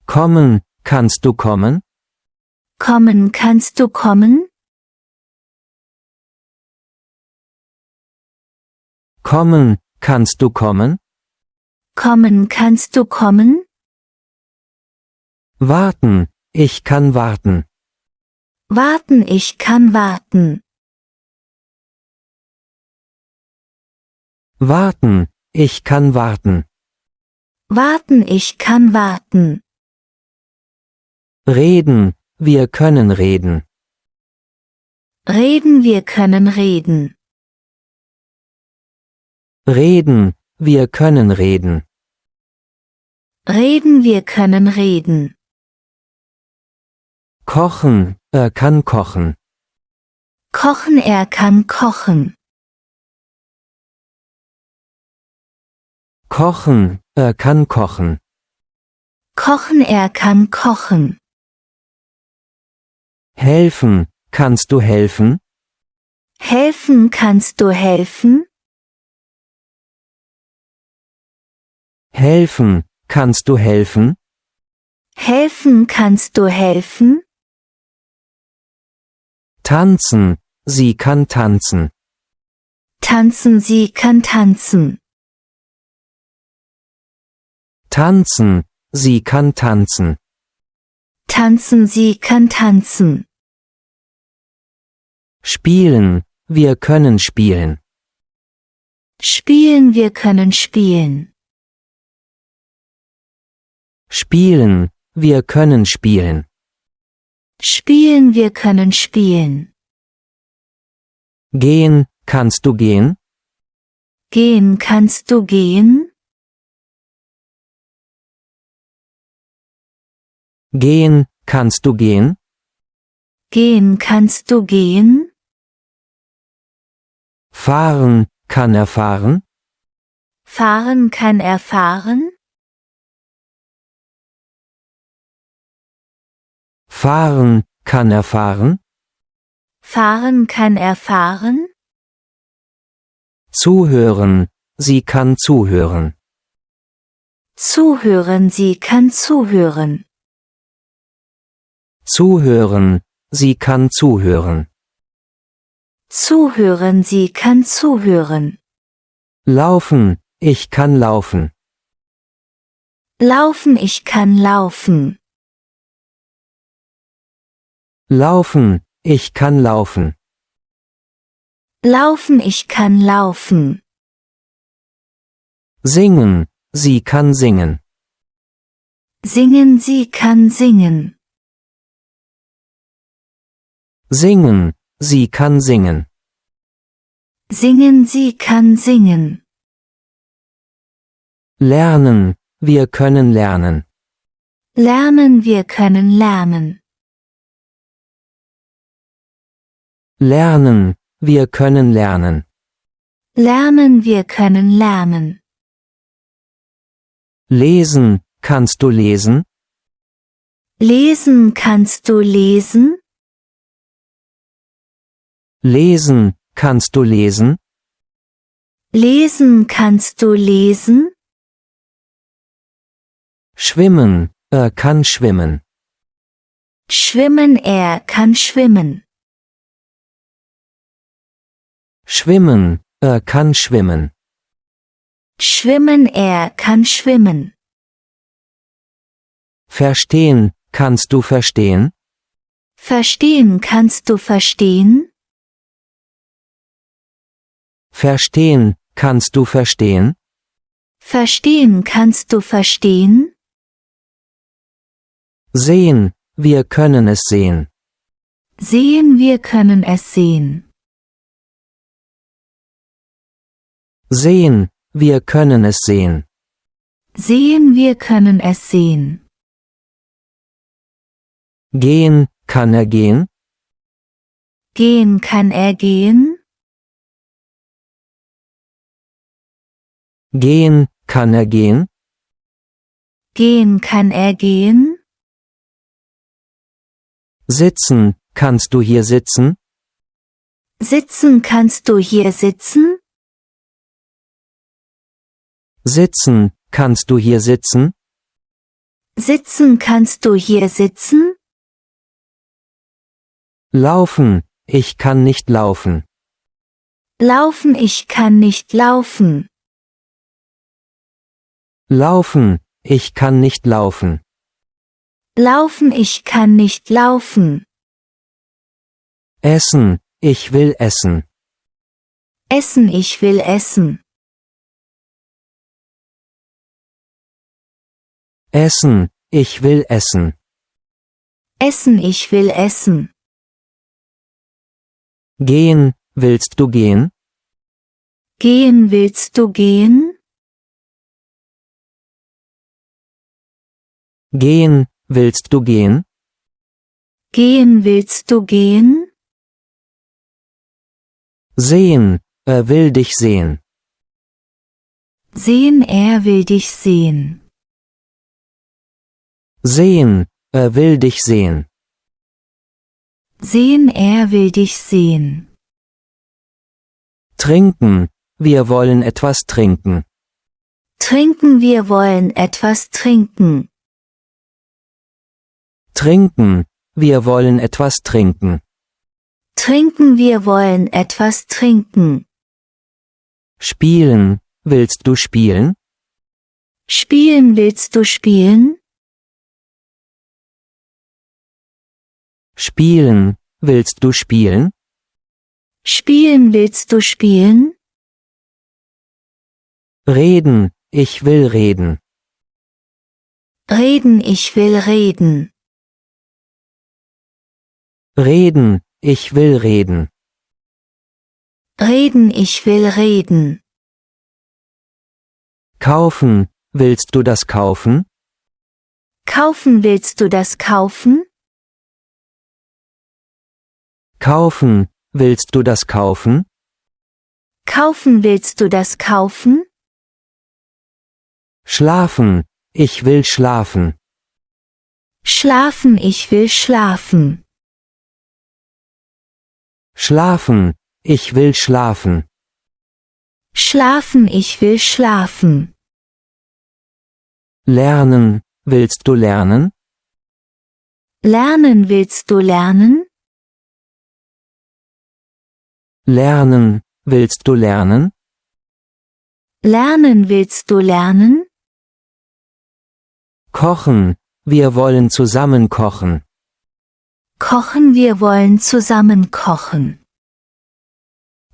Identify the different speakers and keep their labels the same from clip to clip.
Speaker 1: Kommen, kannst du kommen?
Speaker 2: Kommen, kannst du kommen?
Speaker 1: Kommen, kannst du kommen?
Speaker 2: Kommen, kannst du kommen?
Speaker 1: Warten, ich kann warten.
Speaker 2: Warten, ich kann warten.
Speaker 1: Warten, ich kann warten.
Speaker 2: Warten, ich kann warten.
Speaker 1: Reden, wir können reden.
Speaker 2: Reden, wir können reden.
Speaker 1: Reden, wir können reden.
Speaker 2: Reden, wir können reden.
Speaker 1: Kochen, er kann kochen.
Speaker 2: Kochen, er kann kochen.
Speaker 1: Kochen, er kann kochen.
Speaker 2: Kochen, er kann kochen.
Speaker 1: Helfen, kannst du helfen?
Speaker 2: Helfen, kannst du helfen?
Speaker 1: Helfen, kannst du helfen?
Speaker 2: Helfen, kannst du helfen?
Speaker 1: Tanzen, sie kann tanzen.
Speaker 2: Tanzen, sie kann tanzen.
Speaker 1: Tanzen, sie kann tanzen.
Speaker 2: Tanzen, sie kann tanzen.
Speaker 1: Spielen, wir können spielen.
Speaker 2: Spielen, wir können spielen.
Speaker 1: Spielen, wir können spielen.
Speaker 2: Spielen, wir können spielen.
Speaker 1: Gehen, kannst du gehen?
Speaker 2: Gehen, kannst du gehen?
Speaker 1: Gehen, kannst du gehen?
Speaker 2: Gehen, kannst du gehen?
Speaker 1: Fahren, kann er fahren?
Speaker 2: Fahren, kann er fahren?
Speaker 1: Fahren, kann er fahren?
Speaker 2: Fahren, kann er fahren?
Speaker 1: Zuhören, sie kann zuhören.
Speaker 2: Zuhören, sie kann zuhören.
Speaker 1: Zuhören, sie kann zuhören.
Speaker 2: Zuhören, sie kann zuhören.
Speaker 1: Laufen, ich kann laufen.
Speaker 2: Laufen, ich kann laufen.
Speaker 1: Laufen, ich kann laufen.
Speaker 2: Laufen, ich kann laufen.
Speaker 1: Singen, sie kann singen.
Speaker 2: Singen, sie kann singen.
Speaker 1: Singen, sie kann singen.
Speaker 2: Singen, sie kann singen.
Speaker 1: Lernen, wir können lernen.
Speaker 2: Lernen, wir können lernen.
Speaker 1: Lernen, wir können lernen.
Speaker 2: Lernen, wir können lernen.
Speaker 1: Lesen, kannst du lesen?
Speaker 2: Lesen, kannst du lesen?
Speaker 1: Lesen, kannst du lesen?
Speaker 2: Lesen, kannst du lesen?
Speaker 1: Schwimmen, er kann schwimmen.
Speaker 2: Schwimmen, er kann schwimmen.
Speaker 1: Schwimmen, er kann schwimmen.
Speaker 2: Schwimmen, er kann schwimmen.
Speaker 1: Verstehen, kannst du verstehen?
Speaker 2: Verstehen, kannst du verstehen?
Speaker 1: Verstehen, kannst du verstehen?
Speaker 2: Verstehen, kannst du verstehen?
Speaker 1: Sehen, wir können es sehen.
Speaker 2: Sehen, wir können es sehen.
Speaker 1: Sehen, wir können es sehen.
Speaker 2: Sehen, wir können es sehen.
Speaker 1: Gehen, kann er gehen?
Speaker 2: Gehen, kann er gehen?
Speaker 1: Gehen, kann er gehen?
Speaker 2: Gehen, kann er gehen?
Speaker 1: Sitzen, kannst du hier sitzen?
Speaker 2: Sitzen, kannst du hier sitzen?
Speaker 1: Sitzen, kannst du hier sitzen?
Speaker 2: Sitzen kannst du hier sitzen?
Speaker 1: Laufen, ich kann nicht laufen.
Speaker 2: Laufen, ich kann nicht laufen.
Speaker 1: Laufen, ich kann nicht laufen.
Speaker 2: Laufen, ich kann nicht laufen.
Speaker 1: Essen, ich will essen.
Speaker 2: Essen, ich will essen.
Speaker 1: Essen, ich will essen.
Speaker 2: Essen, ich will essen.
Speaker 1: Gehen, willst du gehen?
Speaker 2: Gehen, willst du gehen?
Speaker 1: Gehen, willst du gehen?
Speaker 2: Gehen, willst du gehen?
Speaker 1: Sehen, er will dich sehen.
Speaker 2: Sehen, er will dich sehen.
Speaker 1: Sehen, er will dich sehen.
Speaker 2: Sehen, er will dich sehen.
Speaker 1: Trinken, wir wollen etwas trinken.
Speaker 2: Trinken, wir wollen etwas trinken.
Speaker 1: Trinken, wir wollen etwas trinken.
Speaker 2: Trinken, wir wollen etwas trinken.
Speaker 1: Spielen, willst du spielen?
Speaker 2: Spielen, willst du spielen?
Speaker 1: Spielen, willst du spielen?
Speaker 2: Spielen, willst du spielen?
Speaker 1: Reden, ich will reden.
Speaker 2: Reden, ich will reden.
Speaker 1: Reden, ich will reden.
Speaker 2: Reden, ich will reden.
Speaker 1: Kaufen, willst du das kaufen?
Speaker 2: Kaufen, willst du das kaufen?
Speaker 1: Kaufen, willst du das kaufen?
Speaker 2: Kaufen, willst du das kaufen?
Speaker 1: Schlafen, ich will schlafen.
Speaker 2: Schlafen, ich will schlafen.
Speaker 1: Schlafen, ich will schlafen.
Speaker 2: Schlafen, ich will schlafen.
Speaker 1: Lernen, willst du lernen?
Speaker 2: Lernen, willst du lernen?
Speaker 1: Lernen, willst du lernen?
Speaker 2: Lernen, willst du lernen?
Speaker 1: Kochen, wir wollen zusammen kochen.
Speaker 2: Kochen, wir wollen zusammen kochen.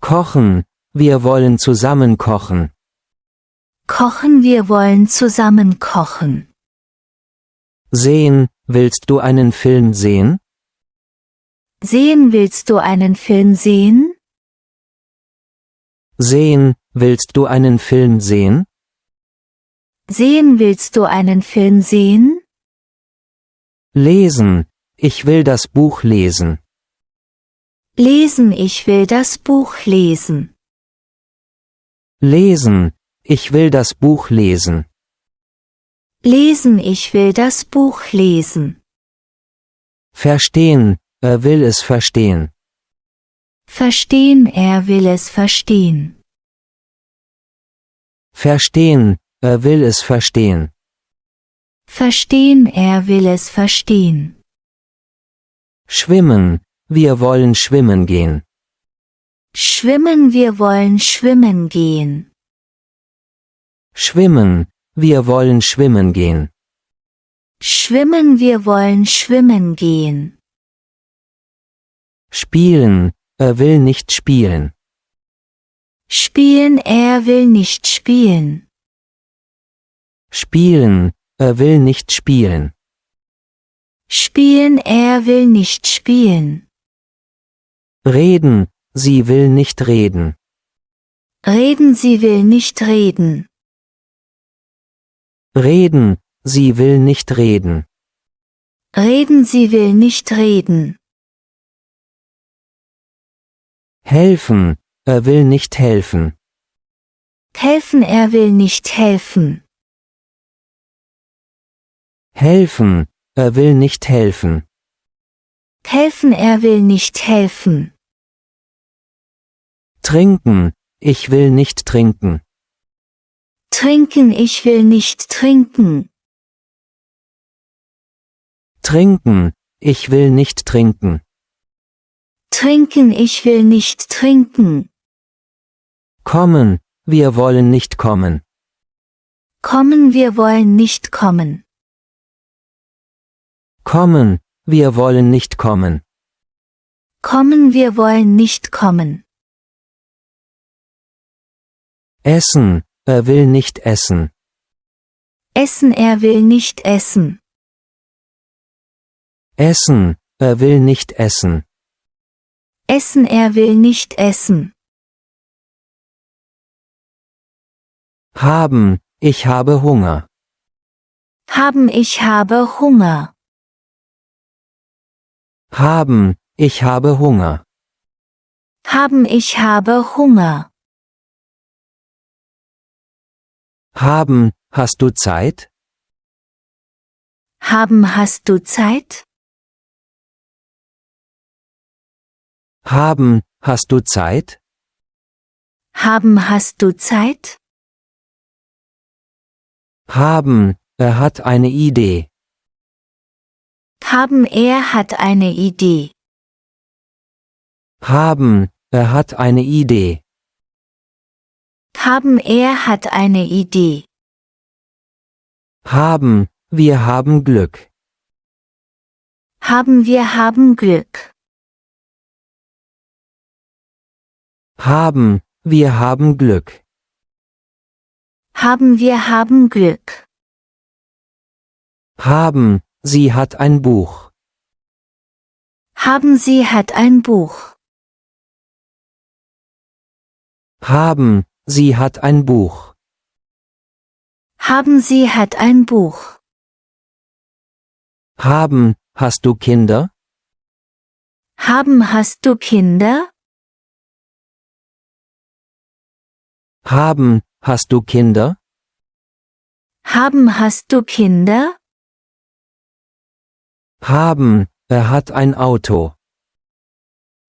Speaker 1: Kochen, wir wollen zusammen kochen.
Speaker 2: Kochen, wir wollen zusammen kochen.
Speaker 1: Sehen, willst du einen Film sehen?
Speaker 2: Sehen, willst du einen Film sehen?
Speaker 1: Sehen, willst du einen Film sehen?
Speaker 2: Sehen, willst du einen Film sehen?
Speaker 1: Lesen, ich will das Buch lesen.
Speaker 2: Lesen, ich will das Buch lesen.
Speaker 1: Lesen, ich will das Buch lesen.
Speaker 2: Lesen, ich will das Buch lesen.
Speaker 1: Verstehen, er will es verstehen.
Speaker 2: Verstehen, er will es verstehen.
Speaker 1: Verstehen, er will es verstehen.
Speaker 2: Verstehen, er will es verstehen.
Speaker 1: Schwimmen, wir wollen schwimmen gehen.
Speaker 2: Schwimmen, wir wollen schwimmen gehen.
Speaker 1: Schwimmen, wir wollen schwimmen gehen.
Speaker 2: Schwimmen, wir wollen schwimmen gehen.
Speaker 1: Spielen, er will nicht spielen.
Speaker 2: Spielen, er will nicht spielen.
Speaker 1: Spielen, er will nicht spielen.
Speaker 2: Spielen, er will nicht spielen.
Speaker 1: Reden, sie will nicht reden.
Speaker 2: Reden, sie will nicht reden.
Speaker 1: Reden, sie will nicht reden.
Speaker 2: Reden, sie will nicht reden.
Speaker 1: Helfen, er will nicht helfen.
Speaker 2: Helfen, er will nicht helfen.
Speaker 1: Helfen, er will nicht helfen.
Speaker 2: Helfen, er will nicht helfen.
Speaker 1: Trinken, ich will nicht trinken.
Speaker 2: Trinken, ich will nicht trinken.
Speaker 1: Trinken, ich will nicht trinken.
Speaker 2: Trinken, ich will nicht trinken.
Speaker 1: Kommen, wir wollen nicht kommen.
Speaker 2: Kommen, wir wollen nicht kommen.
Speaker 1: Kommen, wir wollen nicht kommen.
Speaker 2: Kommen, wir wollen nicht kommen.
Speaker 1: Essen, er will nicht essen.
Speaker 2: Essen, er will nicht essen.
Speaker 1: Essen, er will nicht essen.
Speaker 2: Essen, er will nicht essen.
Speaker 1: Haben, ich habe Hunger.
Speaker 2: Haben, ich habe Hunger.
Speaker 1: Haben, ich habe Hunger.
Speaker 2: Haben, ich habe Hunger.
Speaker 1: Haben, hast du Zeit?
Speaker 2: Haben, hast du Zeit?
Speaker 1: Haben, hast du Zeit?
Speaker 2: Haben, hast du Zeit?
Speaker 1: Haben, er hat eine Idee.
Speaker 2: Haben, er hat eine Idee.
Speaker 1: Haben, er hat eine Idee.
Speaker 2: Haben, er hat eine Idee.
Speaker 1: Haben, wir haben Glück.
Speaker 2: Haben, wir haben Glück.
Speaker 1: Haben, wir haben Glück.
Speaker 2: Haben, wir haben Glück.
Speaker 1: Haben, sie hat ein Buch.
Speaker 2: Haben, sie hat ein Buch.
Speaker 1: Haben, sie hat ein Buch.
Speaker 2: Haben, sie hat ein Buch.
Speaker 1: Haben, hast du Kinder?
Speaker 2: Haben, hast du Kinder?
Speaker 1: Haben, hast du Kinder?
Speaker 2: Haben, hast du Kinder?
Speaker 1: Haben, er hat ein Auto.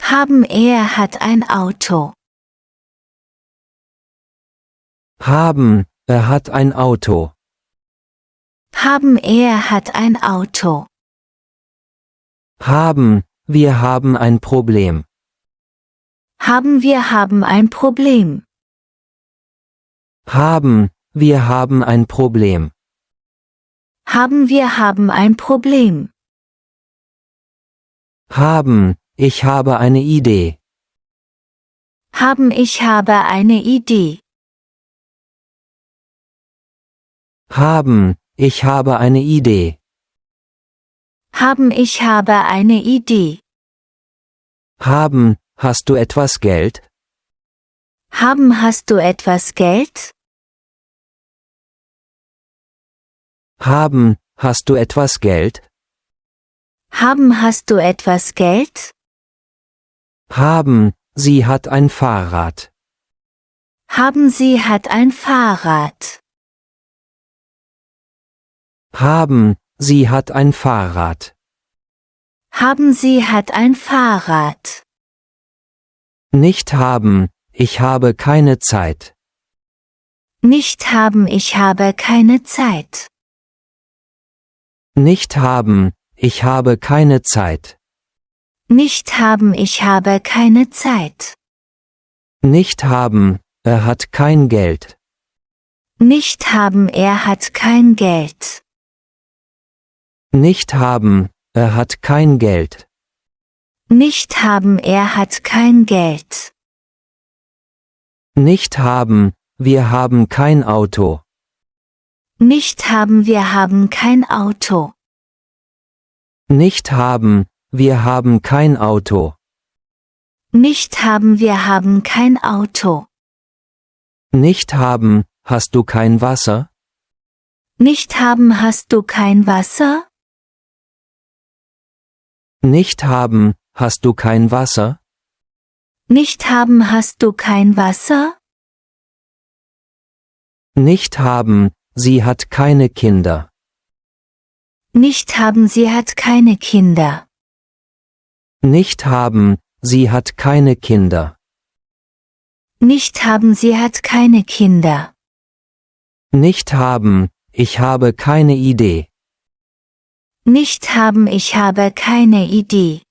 Speaker 2: Haben, er hat ein Auto.
Speaker 1: Haben, er hat ein Auto.
Speaker 2: Haben, er hat ein Auto.
Speaker 1: Haben, wir haben ein Problem.
Speaker 2: Haben, wir haben ein Problem.
Speaker 1: Haben, wir haben ein Problem.
Speaker 2: Haben, wir haben ein Problem.
Speaker 1: Haben, ich habe eine Idee.
Speaker 2: Haben, ich habe eine Idee.
Speaker 1: Haben, ich habe eine Idee.
Speaker 2: Haben, ich habe eine Idee.
Speaker 1: Haben, hast du etwas Geld?
Speaker 2: Haben, hast du etwas Geld?
Speaker 1: Haben, hast du etwas Geld?
Speaker 2: Haben, hast du etwas Geld?
Speaker 1: Haben, sie hat ein Fahrrad.
Speaker 2: Haben, sie hat ein Fahrrad.
Speaker 1: Haben, sie hat ein Fahrrad.
Speaker 2: Haben, sie hat ein Fahrrad.
Speaker 1: Nicht haben, ich habe keine Zeit.
Speaker 2: Nicht haben, ich habe keine Zeit.
Speaker 1: Nicht haben, ich habe keine Zeit.
Speaker 2: Nicht haben, ich habe keine Zeit.
Speaker 1: Nicht haben, er hat kein Geld.
Speaker 2: Nicht haben, er hat kein Geld.
Speaker 1: Nicht haben, er hat kein Geld.
Speaker 2: Nicht haben, er hat kein Geld.
Speaker 1: Nicht haben, wir haben kein Auto.
Speaker 2: Nicht haben, wir haben kein Auto.
Speaker 1: Nicht haben, wir haben kein Auto.
Speaker 2: Nicht haben, wir haben kein Auto.
Speaker 1: Nicht haben, hast du kein Wasser?
Speaker 2: Nicht haben, hast du kein Wasser?
Speaker 1: Nicht haben, hast du kein Wasser?
Speaker 2: Nicht haben, hast du kein Wasser?
Speaker 1: Nicht haben, sie hat keine Kinder.
Speaker 2: Nicht haben, sie hat keine Kinder.
Speaker 1: Nicht haben, sie hat keine Kinder.
Speaker 2: Nicht haben, sie hat keine Kinder.
Speaker 1: Nicht haben, ich habe keine Idee.
Speaker 2: Nicht haben, ich habe keine Idee.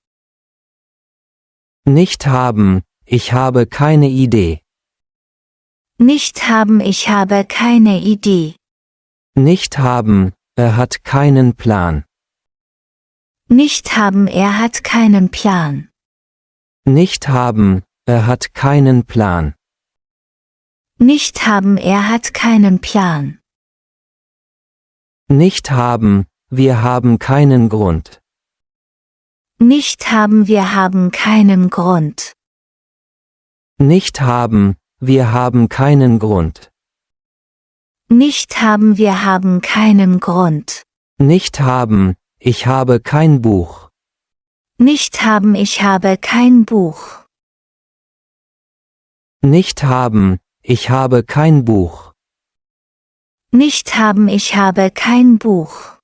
Speaker 1: Nicht haben, ich habe keine Idee.
Speaker 2: Nicht haben, ich habe keine Idee.
Speaker 1: Nicht haben, er hat keinen Plan.
Speaker 2: Nicht haben, er hat keinen Plan.
Speaker 1: Nicht haben, er hat keinen Plan.
Speaker 2: Nicht haben, er hat keinen Plan.
Speaker 1: Nicht haben, wir haben keinen Grund.
Speaker 2: Nicht haben, wir haben keinen Grund.
Speaker 1: Nicht haben, wir haben keinen Grund.
Speaker 2: Nicht haben, wir haben keinen Grund.
Speaker 1: Nicht haben, ich habe kein Buch.
Speaker 2: Nicht haben, ich habe kein Buch.
Speaker 1: Nicht haben, ich habe kein Buch.
Speaker 2: Nicht haben, ich habe kein Buch.